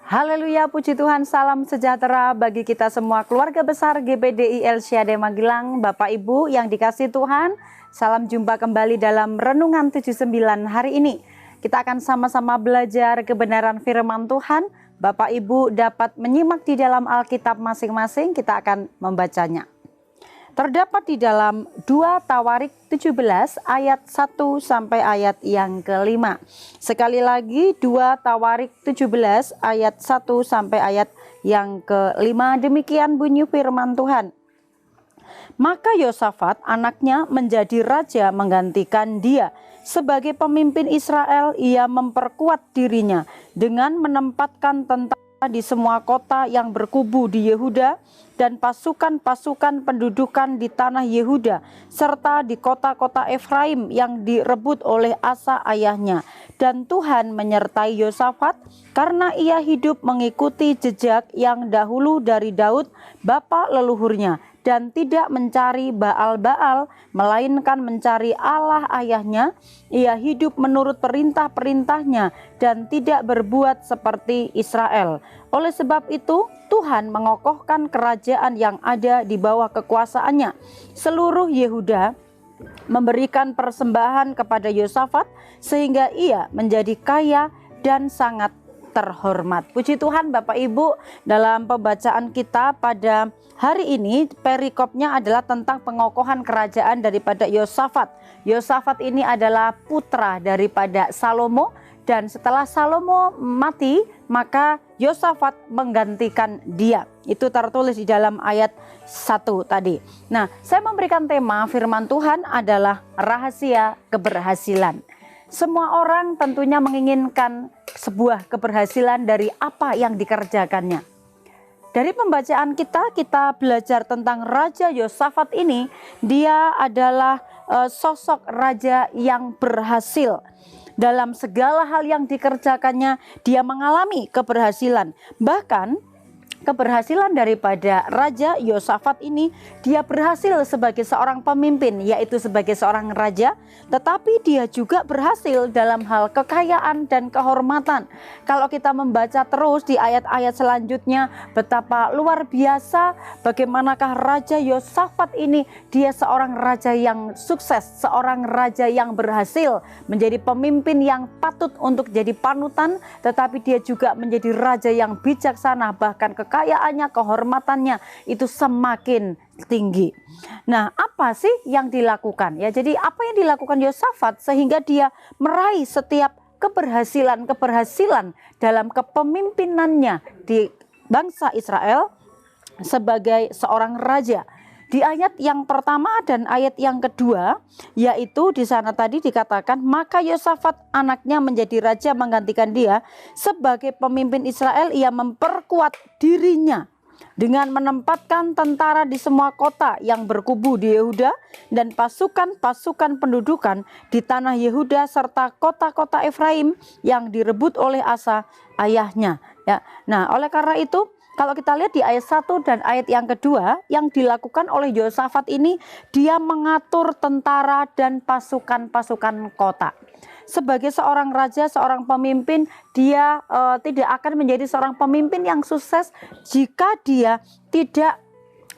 Haleluya, puji Tuhan, salam sejahtera bagi kita semua keluarga besar GPDI El Shaddai Magelang, Bapak Ibu yang dikasihi Tuhan. Salam jumpa kembali dalam Renungan 79 hari ini. Kita akan sama-sama belajar kebenaran firman Tuhan. Bapak Ibu dapat menyimak di dalam Alkitab masing-masing, kita akan membacanya. Terdapat di dalam 2 Tawarik 17 ayat 1 sampai ayat yang kelima. Sekali lagi 2 Tawarik 17 ayat 1 sampai ayat yang kelima. Demikian bunyi firman Tuhan. Maka Yosafat anaknya menjadi raja menggantikan dia. Sebagai pemimpin Israel ia memperkuat dirinya dengan menempatkan tentara di semua kota yang berkubu di Yehuda dan pasukan-pasukan pendudukan di tanah Yehuda serta di kota-kota Efraim yang direbut oleh Asa ayahnya. Dan Tuhan menyertai Yosafat karena ia hidup mengikuti jejak yang dahulu dari Daud bapa leluhurnya dan tidak mencari Baal-Baal melainkan mencari Allah ayahnya. Ia hidup menurut perintah-perintahnya dan tidak berbuat seperti Israel. Oleh sebab itu Tuhan mengokohkan kerajaan yang ada di bawah kekuasaannya. Seluruh Yehuda memberikan persembahan kepada Yosafat sehingga ia menjadi kaya dan sangat terhormat. Puji Tuhan Bapak Ibu, dalam pembacaan kita pada hari ini perikopnya adalah tentang pengokohan kerajaan daripada Yosafat. Yosafat ini adalah putra daripada Salomo, dan setelah Salomo mati maka Yosafat menggantikan dia. Itu tertulis di dalam ayat 1 tadi. Nah, saya memberikan tema firman Tuhan adalah rahasia keberhasilan. Semua orang tentunya menginginkan sebuah keberhasilan dari apa yang dikerjakannya. Dari pembacaan kita belajar tentang Raja Yosafat ini. Dia adalah sosok raja yang berhasil. Dalam segala hal yang dikerjakannya, dia mengalami keberhasilan. Bahkan keberhasilan daripada Raja Yosafat ini, dia berhasil sebagai seorang pemimpin, yaitu sebagai seorang raja, tetapi dia juga berhasil dalam hal kekayaan dan kehormatan. Kalau kita membaca terus di ayat-ayat selanjutnya, betapa luar biasa bagaimanakah Raja Yosafat ini, dia seorang raja yang sukses, seorang raja yang berhasil, menjadi pemimpin yang patut untuk jadi panutan, tetapi dia juga menjadi raja yang bijaksana, bahkan kekayaannya, kehormatannya itu semakin tinggi. Nah, apa sih yang dilakukan? Ya, jadi apa yang dilakukan Yosafat sehingga dia meraih setiap keberhasilan dalam kepemimpinannya di bangsa Israel sebagai seorang raja. Di ayat yang pertama dan ayat yang kedua, yaitu di sana tadi dikatakan, maka Yosafat anaknya menjadi raja menggantikan dia. Sebagai pemimpin Israel ia memperkuat dirinya dengan menempatkan tentara di semua kota yang berkubu di Yehuda dan pasukan-pasukan pendudukan di tanah Yehuda serta kota-kota Efraim yang direbut oleh Asa ayahnya. Ya. Nah, oleh karena itu kalau kita lihat di ayat 1 dan ayat yang kedua, yang dilakukan oleh Yosafat ini, dia mengatur tentara dan pasukan-pasukan kota. Sebagai seorang raja, seorang pemimpin, dia tidak akan menjadi seorang pemimpin yang sukses jika dia tidak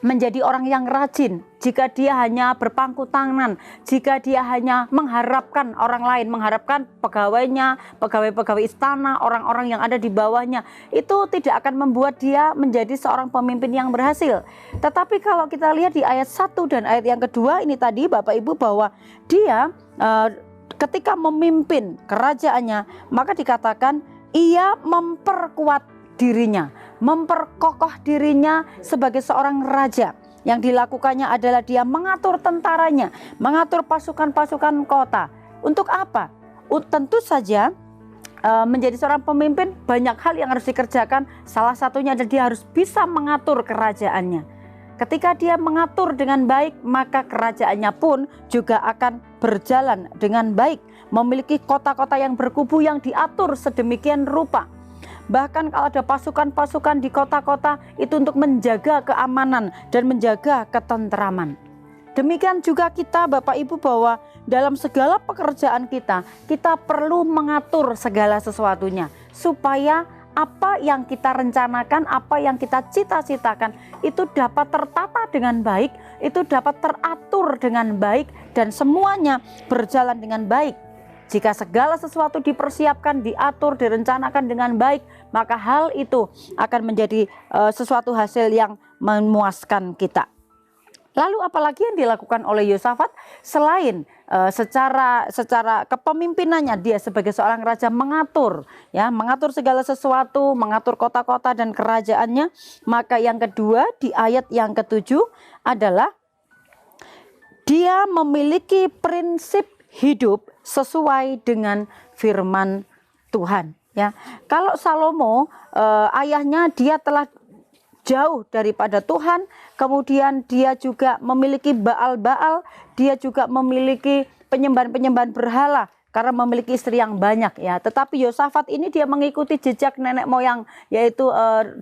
menjadi orang yang rajin, jika dia hanya berpangku tangan, jika dia hanya mengharapkan orang lain, mengharapkan pegawainya, pegawai-pegawai istana, orang-orang yang ada di bawahnya, itu tidak akan membuat dia menjadi seorang pemimpin yang berhasil. Tetapi kalau kita lihat di ayat 1 dan ayat yang kedua ini tadi Bapak Ibu, bahwa dia ketika memimpin kerajaannya, maka dikatakan ia memperkuat dirinya, memperkokoh dirinya sebagai seorang raja. Yang dilakukannya adalah dia mengatur tentaranya, mengatur pasukan-pasukan kota. Untuk apa? Tentu saja menjadi seorang pemimpin banyak hal yang harus dikerjakan. Salah satunya adalah dia harus bisa mengatur kerajaannya. Ketika dia mengatur dengan baik, maka kerajaannya pun juga akan berjalan dengan baik. Memiliki kota-kota yang berkubu yang diatur sedemikian rupa. Bahkan kalau ada pasukan-pasukan di kota-kota, itu untuk menjaga keamanan dan menjaga ketentraman. Demikian juga kita Bapak Ibu, bahwa dalam segala pekerjaan kita perlu mengatur segala sesuatunya supaya apa yang kita rencanakan, apa yang kita cita-citakan itu dapat tertata dengan baik, itu dapat teratur dengan baik, dan semuanya berjalan dengan baik. Jika segala sesuatu dipersiapkan, diatur, direncanakan dengan baik, maka hal itu akan menjadi sesuatu hasil yang memuaskan kita. Lalu apalagi yang dilakukan oleh Yosafat selain secara kepemimpinannya, dia sebagai seorang raja mengatur segala sesuatu, mengatur kota-kota dan kerajaannya. Maka yang kedua di ayat yang ke-7 adalah dia memiliki prinsip hidup sesuai dengan firman Tuhan. Ya, kalau Salomo ayahnya dia telah jauh daripada Tuhan, kemudian dia juga memiliki Baal-Baal, dia juga memiliki penyembahan-penyembahan berhala karena memiliki istri yang banyak ya. Tetapi Yosafat ini dia mengikuti jejak nenek moyang, yaitu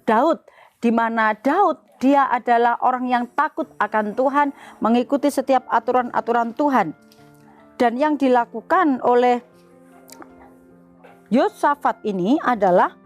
Daud, di mana Daud dia adalah orang yang takut akan Tuhan, mengikuti setiap aturan-aturan Tuhan. Dan yang dilakukan oleh Yosafat ini adalah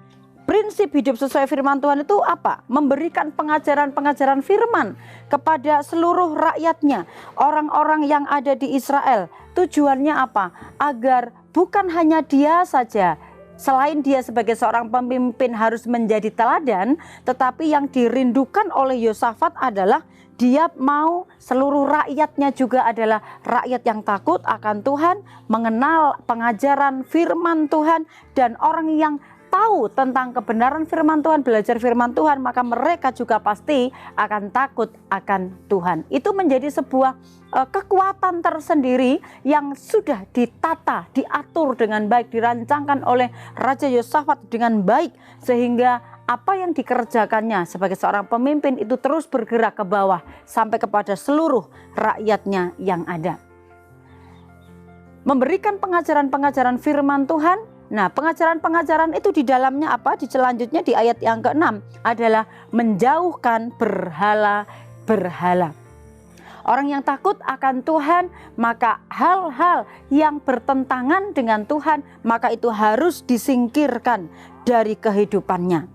prinsip hidup sesuai firman Tuhan itu apa? Memberikan pengajaran-pengajaran firman kepada seluruh rakyatnya, orang-orang yang ada di Israel. Tujuannya apa? Agar bukan hanya dia saja, selain dia sebagai seorang pemimpin harus menjadi teladan, tetapi yang dirindukan oleh Yosafat adalah dia mau seluruh rakyatnya juga adalah rakyat yang takut akan Tuhan, mengenal pengajaran firman Tuhan, dan orang yang tahu tentang kebenaran firman Tuhan, belajar firman Tuhan, maka mereka juga pasti akan takut akan Tuhan. Itu menjadi sebuah kekuatan tersendiri yang sudah ditata, diatur dengan baik, dirancangkan oleh Raja Yosafat dengan baik, sehingga apa yang dikerjakannya sebagai seorang pemimpin itu terus bergerak ke bawah sampai kepada seluruh rakyatnya yang ada. Memberikan pengajaran-pengajaran firman Tuhan. Nah, pengajaran-pengajaran itu di dalamnya apa? Di selanjutnya di ayat yang ke-6 adalah menjauhkan berhala-berhala. Orang yang takut akan Tuhan, maka hal-hal yang bertentangan dengan Tuhan, maka itu harus disingkirkan dari kehidupannya.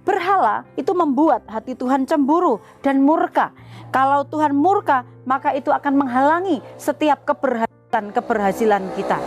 Berhala itu membuat hati Tuhan cemburu dan murka. Kalau Tuhan murka, maka itu akan menghalangi setiap keberhasilan kita.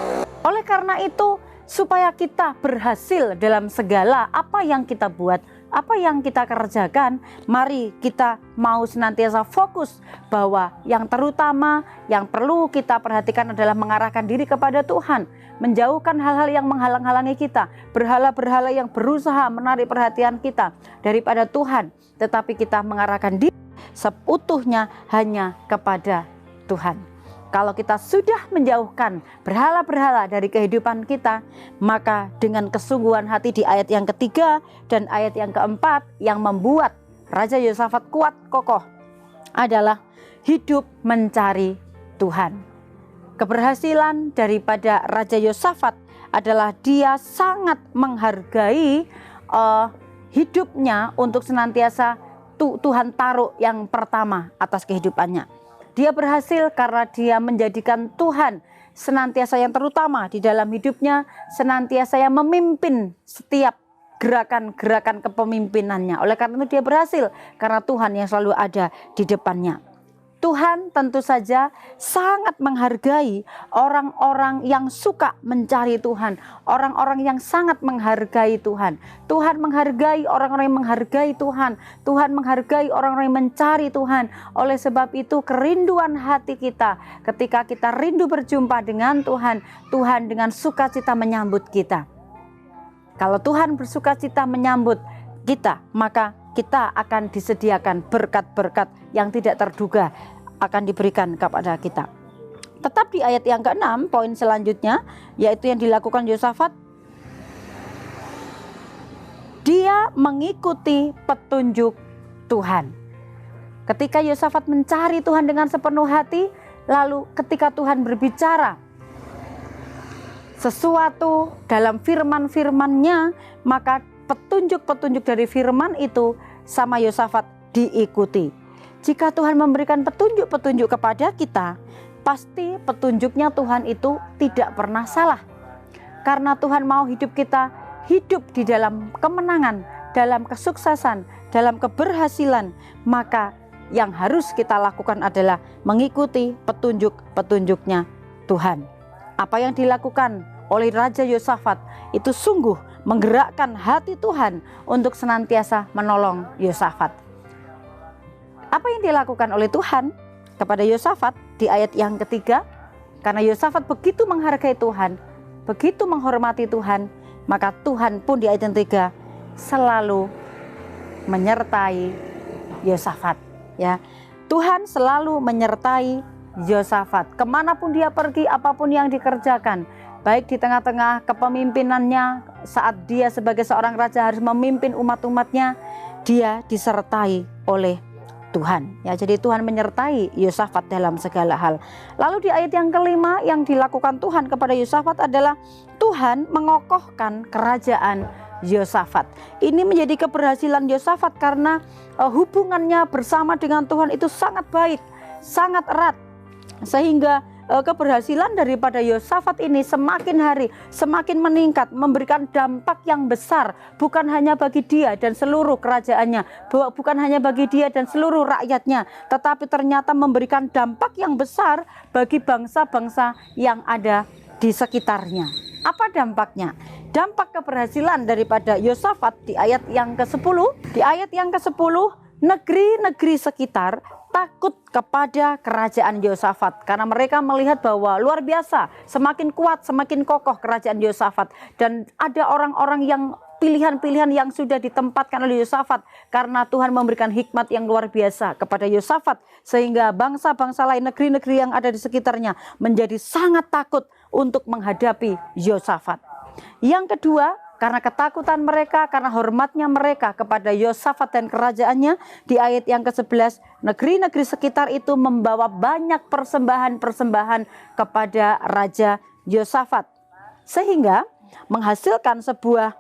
Oleh karena itu, supaya kita berhasil dalam segala apa yang kita buat, apa yang kita kerjakan, mari kita mau senantiasa fokus bahwa yang terutama yang perlu kita perhatikan adalah mengarahkan diri kepada Tuhan, menjauhkan hal-hal yang menghalang-halangi kita, berhala-berhala yang berusaha menarik perhatian kita daripada Tuhan, tetapi kita mengarahkan diri seutuhnya hanya kepada Tuhan. Kalau kita sudah menjauhkan berhala-berhala dari kehidupan kita, maka dengan kesungguhan hati di ayat yang ketiga dan ayat yang keempat yang membuat Raja Yosafat kuat kokoh adalah hidup mencari Tuhan. Keberhasilan daripada Raja Yosafat adalah dia sangat menghargai hidupnya untuk senantiasa Tuhan taruh yang pertama atas kehidupannya. Dia berhasil karena dia menjadikan Tuhan senantiasa yang terutama di dalam hidupnya, senantiasa yang memimpin setiap gerakan-gerakan kepemimpinannya. Oleh karena itu dia berhasil karena Tuhan yang selalu ada di depannya. Tuhan tentu saja sangat menghargai orang-orang yang suka mencari Tuhan, orang-orang yang sangat menghargai Tuhan. Tuhan menghargai orang-orang yang menghargai Tuhan. Tuhan menghargai orang-orang yang mencari Tuhan. Oleh sebab itu kerinduan hati kita ketika kita rindu berjumpa dengan Tuhan, Tuhan dengan sukacita menyambut kita. Kalau Tuhan bersukacita menyambut kita, maka kita akan disediakan berkat-berkat yang tidak terduga akan diberikan kepada kita. Tetap di ayat yang ke-6, poin selanjutnya, yaitu yang dilakukan Yosafat. Dia mengikuti petunjuk Tuhan. Ketika Yosafat mencari Tuhan dengan sepenuh hati, lalu ketika Tuhan berbicara sesuatu dalam firman-firman-Nya, maka petunjuk-petunjuk dari firman itu sama Yosafat diikuti. Jika Tuhan memberikan petunjuk-petunjuk kepada kita, pasti petunjuknya Tuhan itu tidak pernah salah. Karena Tuhan mau hidup kita hidup di dalam kemenangan, dalam kesuksesan, dalam keberhasilan, maka yang harus kita lakukan adalah mengikuti petunjuk-petunjuknya Tuhan. Apa yang dilakukan oleh Raja Yosafat itu sungguh menggerakkan hati Tuhan untuk senantiasa menolong Yosafat. Apa yang dilakukan oleh Tuhan kepada Yosafat di ayat yang ketiga? Karena Yosafat begitu menghargai Tuhan, begitu menghormati Tuhan, maka Tuhan pun di ayat yang ketiga selalu menyertai Yosafat. Ya, Tuhan selalu menyertai Yosafat. Kemanapun dia pergi, apapun yang dikerjakan, baik di tengah-tengah kepemimpinannya, saat dia sebagai seorang raja harus memimpin umat-umatnya, dia disertai oleh Tuhan. Ya, jadi Tuhan menyertai Yosafat dalam segala hal. Lalu di ayat yang kelima yang dilakukan Tuhan kepada Yosafat adalah Tuhan mengokohkan kerajaan Yosafat. Ini menjadi keberhasilan Yosafat karena hubungannya bersama dengan Tuhan itu sangat baik, sangat erat, sehingga keberhasilan daripada Yosafat ini semakin hari semakin meningkat, memberikan dampak yang besar, bukan hanya bagi dia dan seluruh kerajaannya, bukan hanya bagi dia dan seluruh rakyatnya, tetapi ternyata memberikan dampak yang besar bagi bangsa-bangsa yang ada di sekitarnya. Apa dampaknya? Dampak keberhasilan daripada Yosafat di ayat yang ke-10. Di ayat yang ke-10, negeri-negeri sekitar takut kepada kerajaan Yosafat karena mereka melihat bahwa luar biasa, semakin kuat, semakin kokoh kerajaan Yosafat, dan ada orang-orang yang pilihan-pilihan yang sudah ditempatkan oleh Yosafat karena Tuhan memberikan hikmat yang luar biasa kepada Yosafat, sehingga bangsa-bangsa lain, negeri-negeri yang ada di sekitarnya menjadi sangat takut untuk menghadapi Yosafat. Yang kedua, karena ketakutan mereka, karena hormatnya mereka kepada Yosafat dan kerajaannya, di ayat yang ke-11, negeri-negeri sekitar itu membawa banyak persembahan-persembahan kepada Raja Yosafat, sehingga menghasilkan sebuah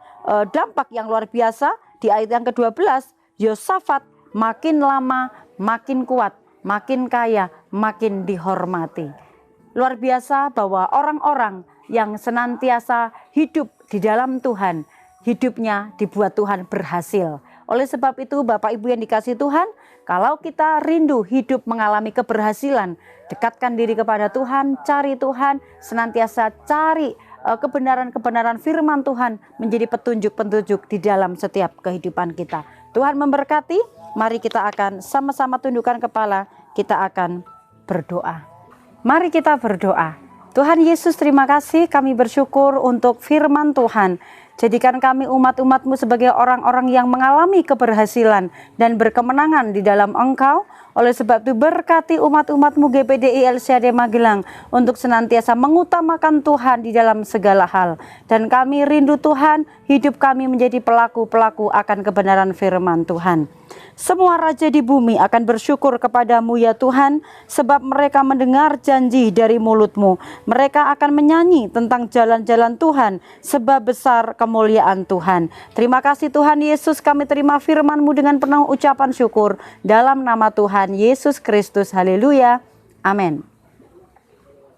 dampak yang luar biasa. Di ayat yang ke-12, Yosafat makin lama makin kuat, makin kaya, makin dihormati. Luar biasa bahwa orang-orang yang senantiasa hidup di dalam Tuhan, hidupnya dibuat Tuhan berhasil. Oleh sebab itu, Bapak Ibu yang dikasihi Tuhan, kalau kita rindu hidup mengalami keberhasilan, dekatkan diri kepada Tuhan, cari Tuhan, senantiasa cari kebenaran-kebenaran firman Tuhan menjadi petunjuk-petunjuk di dalam setiap kehidupan kita. Tuhan memberkati. Mari kita akan sama-sama tundukkan kepala, kita akan berdoa. Mari kita berdoa. Tuhan Yesus, terima kasih, kami bersyukur untuk firman Tuhan. Jadikan kami umat-umat-Mu sebagai orang-orang yang mengalami keberhasilan dan berkemenangan di dalam Engkau. Oleh sebab itu berkati umat-umat-Mu GPDI LCAD Magelang untuk senantiasa mengutamakan Tuhan di dalam segala hal. Dan kami rindu Tuhan, hidup kami menjadi pelaku-pelaku akan kebenaran firman Tuhan. Semua raja di bumi akan bersyukur kepadamu ya Tuhan, sebab mereka mendengar janji dari mulut-Mu. Mereka akan menyanyi tentang jalan-jalan Tuhan, sebab besar kemuliaan Tuhan. Terima kasih Tuhan Yesus, kami terima firman-Mu dengan penuh ucapan syukur. Dalam nama Tuhan Yesus Kristus, haleluya, amin.